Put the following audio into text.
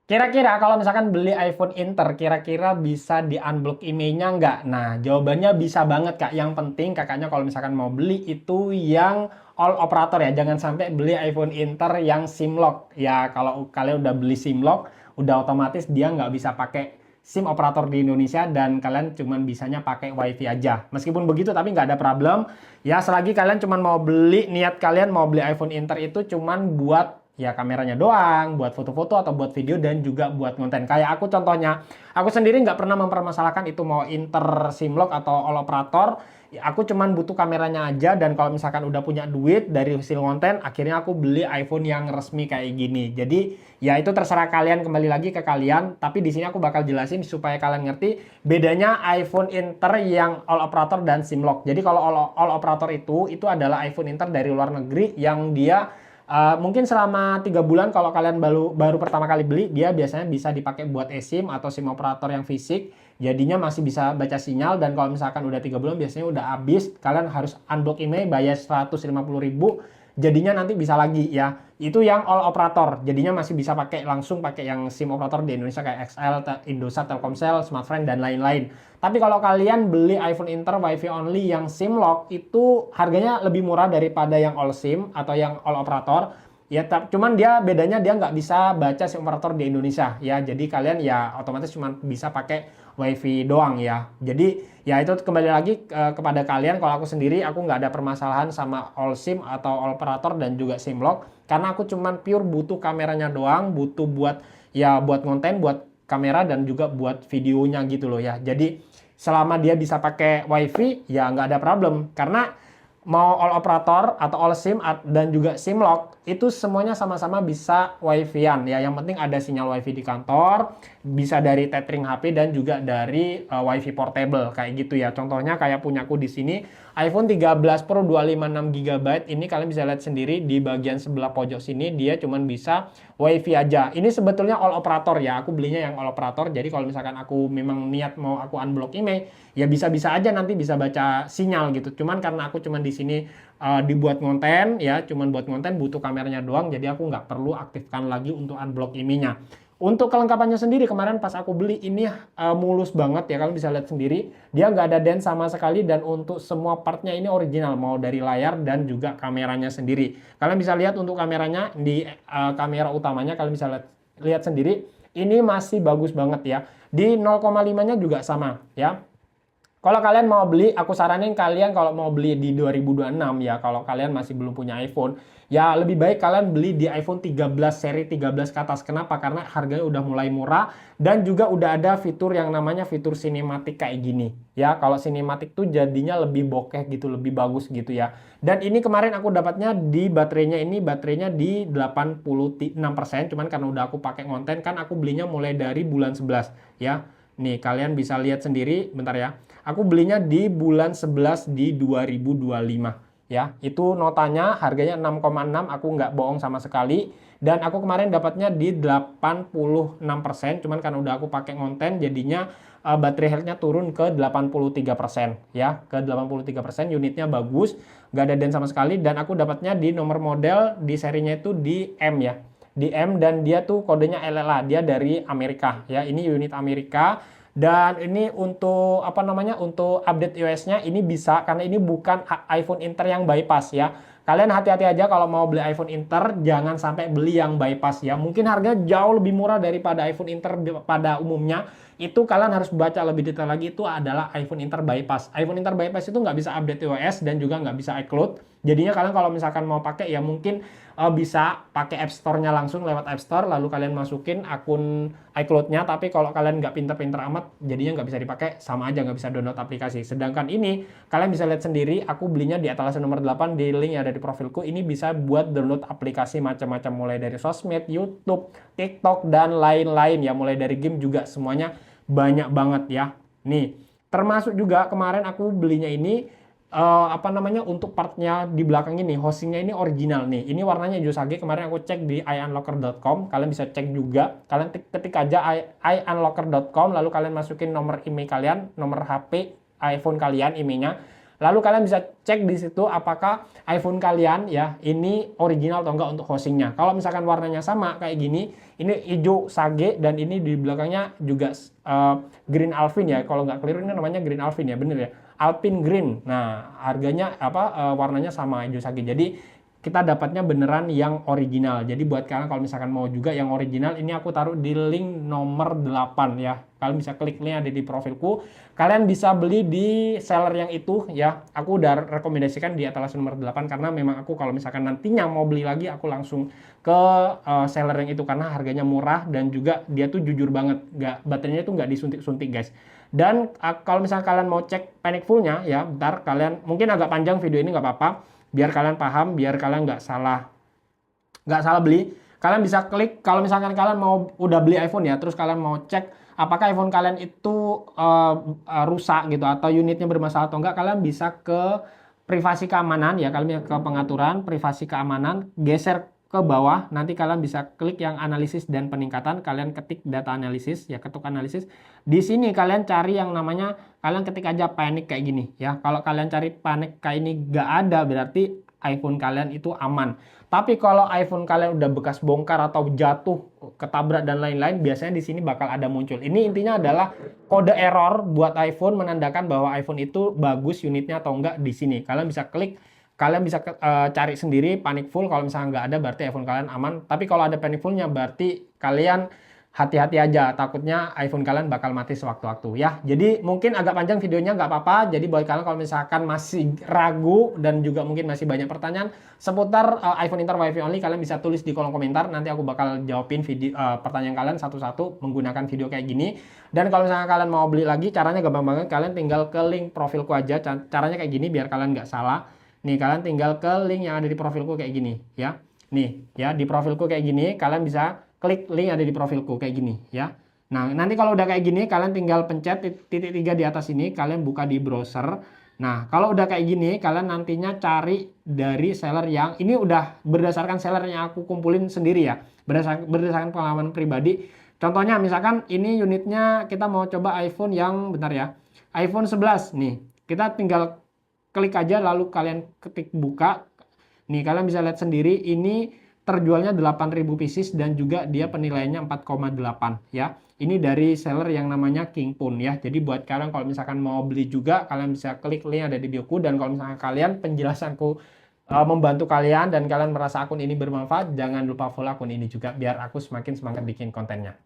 Kira-kira kalau misalkan beli iPhone Inter, kira-kira bisa di-unblock emailnya nggak? Nah, jawabannya bisa banget, Kak. Yang penting kakaknya kalau misalkan mau beli itu yang all operator ya. Jangan sampai beli iPhone Inter yang SIM lock. Ya, kalau kalian udah beli SIM lock, udah otomatis dia nggak bisa pakai SIM operator di Indonesia dan kalian cuman bisanya pakai WiFi aja. Meskipun begitu, tapi nggak ada problem. Ya, selagi kalian cuman mau beli, niat kalian mau beli iPhone Inter itu cuman buat ya kameranya doang, buat foto-foto atau buat video dan juga buat konten. Kayak aku contohnya, aku sendiri nggak pernah mempermasalahkan itu mau inter simlock atau all operator. Ya, aku cuman butuh kameranya aja dan kalau misalkan udah punya duit dari hasil konten, akhirnya aku beli iPhone yang resmi kayak gini. Jadi ya itu terserah kalian, kembali lagi ke kalian. Tapi di sini aku bakal jelasin supaya kalian ngerti bedanya iPhone Inter yang all operator dan simlock. Jadi kalau all operator itu adalah iPhone Inter dari luar negeri yang dia mungkin selama 3 bulan kalau kalian baru pertama kali beli, dia biasanya bisa dipakai buat eSIM atau SIM operator yang fisik. Jadinya masih bisa baca sinyal dan kalau misalkan udah 3 bulan biasanya udah habis, kalian harus unblock email bayar 150.000. Jadinya nanti bisa lagi ya. Itu yang all operator. Jadinya masih bisa pakai langsung pakai yang SIM operator di Indonesia kayak XL, Indosat, Telkomsel, Smartfren dan lain-lain. Tapi kalau kalian beli iPhone Inter WiFi only yang SIM lock itu harganya lebih murah daripada yang all SIM atau yang all operator. Ya, cuman dia bedanya dia nggak bisa baca SIM operator di Indonesia ya. Jadi kalian ya otomatis cuma bisa pakai WiFi doang ya. Jadi ya itu kembali lagi kepada kalian. Kalau aku sendiri aku nggak ada permasalahan sama all SIM atau all operator dan juga SIM lock karena aku cuman pure butuh kameranya doang, butuh buat ya buat konten, buat kamera dan juga buat videonya gitu loh ya. Jadi selama dia bisa pakai WiFi ya nggak ada problem karena mau all operator atau all SIM dan juga SIM lock itu semuanya sama-sama bisa WiFi-an ya. Yang penting ada sinyal WiFi di kantor, bisa dari tethering HP dan juga dari WiFi portable kayak gitu ya. Contohnya kayak punyaku di sini iPhone 13 Pro 256 GB ini kalian bisa lihat sendiri di bagian sebelah pojok sini dia cuman bisa WiFi aja. Ini sebetulnya all operator ya. Aku belinya yang all operator. Jadi kalau misalkan aku memang niat mau aku unblock email ya bisa-bisa aja nanti bisa baca sinyal gitu. Cuman karena aku cuman di sini dibuat konten ya, cuman buat konten butuh kameranya doang, jadi aku nggak perlu aktifkan lagi untuk unblock emailnya. Untuk kelengkapannya sendiri kemarin pas aku beli ini mulus banget ya, kalian bisa lihat sendiri dia nggak ada dent sama sekali dan untuk semua partnya ini original mau dari layar dan juga kameranya sendiri. Kalian bisa lihat untuk kameranya di kamera utamanya kalian bisa lihat sendiri ini masih bagus banget ya. Di 0,5-nya juga sama ya. Kalau kalian mau beli, aku saranin kalian kalau mau beli di 2026 ya, kalau kalian masih belum punya iPhone, ya lebih baik kalian beli di iPhone 13 seri 13 ke atas. Kenapa? Karena harganya udah mulai murah dan juga udah ada fitur yang namanya fitur sinematik kayak gini. Ya, kalau sinematik tuh jadinya lebih bokeh gitu, lebih bagus gitu ya. Dan ini kemarin aku dapatnya di baterainya di 86%, cuman karena udah aku pakai konten kan aku belinya mulai dari bulan 11 ya. Nih, kalian bisa lihat sendiri, bentar ya. Aku belinya di bulan 11 di 2025 ya. Itu notanya harganya 6,6, aku nggak bohong sama sekali. Dan aku kemarin dapatnya di 86%, cuman karena udah aku pakai konten jadinya baterai health-nya turun ke 83% ya. Ke 83%, unitnya bagus, nggak ada dent sama sekali dan aku dapatnya di nomor model di serinya itu di M ya. Di M dan dia tuh kodenya LLA, dia dari Amerika ya. Ini unit Amerika. Dan ini untuk apa namanya untuk update iOS-nya ini bisa karena ini bukan iPhone Inter yang bypass ya. Kalian hati-hati aja kalau mau beli iPhone Inter jangan sampai beli yang bypass ya. Mungkin harga jauh lebih murah daripada iPhone Inter pada umumnya. Itu kalian harus baca lebih detail lagi itu adalah iPhone Inter bypass. iPhone Inter bypass itu nggak bisa update iOS dan juga nggak bisa iCloud. Jadinya kalian kalau misalkan mau pakai ya mungkin bisa pakai App Store-nya langsung lewat App Store lalu kalian masukin akun iCloud-nya, tapi kalau kalian nggak pinter-pinter amat jadinya nggak bisa dipakai, sama aja nggak bisa download aplikasi. Sedangkan ini kalian bisa lihat sendiri aku belinya di etalase nomor 8 di link yang ada di profilku. Ini bisa buat download aplikasi macam-macam mulai dari sosmed, YouTube, TikTok dan lain-lain ya, mulai dari game juga semuanya banyak banget ya. Nih termasuk juga kemarin aku belinya ini apa namanya untuk partnya di belakang ini hostingnya ini original nih, ini warnanya Yosage. Kemarin aku cek di iunlocker.com, kalian bisa cek juga, kalian ketik aja iunlocker.com lalu kalian masukin nomor email kalian, nomor HP iPhone kalian emailnya, Lalu kalian bisa cek di situ apakah iPhone kalian ya ini original atau enggak untuk housingnya. Kalau misalkan warnanya sama kayak gini, ini hijau sage dan ini di belakangnya juga green Alpine ya. Kalau nggak keliru ini namanya green Alpine ya, bener ya. Alpine Green. Nah, harganya warnanya sama hijau sage. Jadi kita dapatnya beneran yang original. Jadi buat kalian kalau misalkan mau juga yang original, ini aku taruh di link nomor 8 ya. Kalian bisa klik link ada di profilku. Kalian bisa beli di seller yang itu ya. Aku udah rekomendasikan di etalase nomor 8 karena memang aku kalau misalkan nantinya mau beli lagi aku langsung ke seller yang itu karena harganya murah dan juga dia tuh jujur banget. Baterainya tuh nggak disuntik-suntik guys. Dan kalau misalkan kalian mau cek panic full-nya ya, bentar kalian mungkin agak panjang video ini nggak apa-apa. Biar kalian paham, biar kalian nggak salah beli. Kalian bisa klik kalau misalkan kalian mau udah beli iPhone ya, terus kalian mau cek apakah iPhone kalian itu rusak gitu atau unitnya bermasalah atau enggak, kalian bisa ke privasi keamanan ya, kalian ke pengaturan privasi keamanan, geser ke bawah, nanti kalian bisa klik yang analisis dan peningkatan, kalian ketik data analisis ya, ketuk analisis. Di sini kalian cari yang namanya, kalian ketik aja panic kayak gini ya. Kalau kalian cari panic kayak ini gak ada, berarti iPhone kalian itu aman. Tapi kalau iPhone kalian udah bekas bongkar atau jatuh, ketabrak dan lain-lain, biasanya di sini bakal ada muncul. Ini intinya adalah kode error buat iPhone menandakan bahwa iPhone itu bagus unitnya atau enggak di sini. Kalian bisa klik, kalian bisa cari sendiri panic full. Kalau misalnya nggak ada berarti iPhone kalian aman. Tapi kalau ada panic fullnya berarti kalian hati-hati aja, takutnya iPhone kalian bakal mati sewaktu-waktu ya. Jadi mungkin agak panjang videonya, nggak apa-apa. Jadi buat kalian kalau misalkan masih ragu dan juga mungkin masih banyak pertanyaan seputar iPhone Inter WiFi only, kalian bisa tulis di kolom komentar. Nanti aku bakal jawabin video pertanyaan kalian satu-satu menggunakan video kayak gini. Dan kalau misalkan kalian mau beli lagi, caranya gampang banget. Kalian tinggal ke link profilku aja. Caranya kayak gini biar kalian nggak salah. Nih, kalian tinggal ke link yang ada di profilku kayak gini ya. Nih ya, di profilku kayak gini, kalian bisa klik link ada di profilku kayak gini ya. Nah, nanti kalau udah kayak gini, kalian tinggal pencet titik 3 di atas ini, kalian buka di browser. Nah, kalau udah kayak gini, kalian nantinya cari dari seller yang ini udah berdasarkan seller yang aku kumpulin sendiri ya. Berdasarkan pengalaman pribadi. Contohnya misalkan ini unitnya kita mau coba iPhone yang bentar ya. iPhone 11 nih. Kita tinggal klik aja lalu kalian ketik buka. Nih, kalian bisa lihat sendiri ini terjualnya 8.000 pieces dan juga dia penilaiannya 4,8 ya. Ini dari seller yang namanya Kingpun ya. Jadi buat kalian kalau misalkan mau beli juga, kalian bisa klik link ada di bioku. Dan kalau misalkan kalian penjelasanku membantu kalian dan kalian merasa akun ini bermanfaat, jangan lupa follow akun ini juga biar aku semakin semangat bikin kontennya.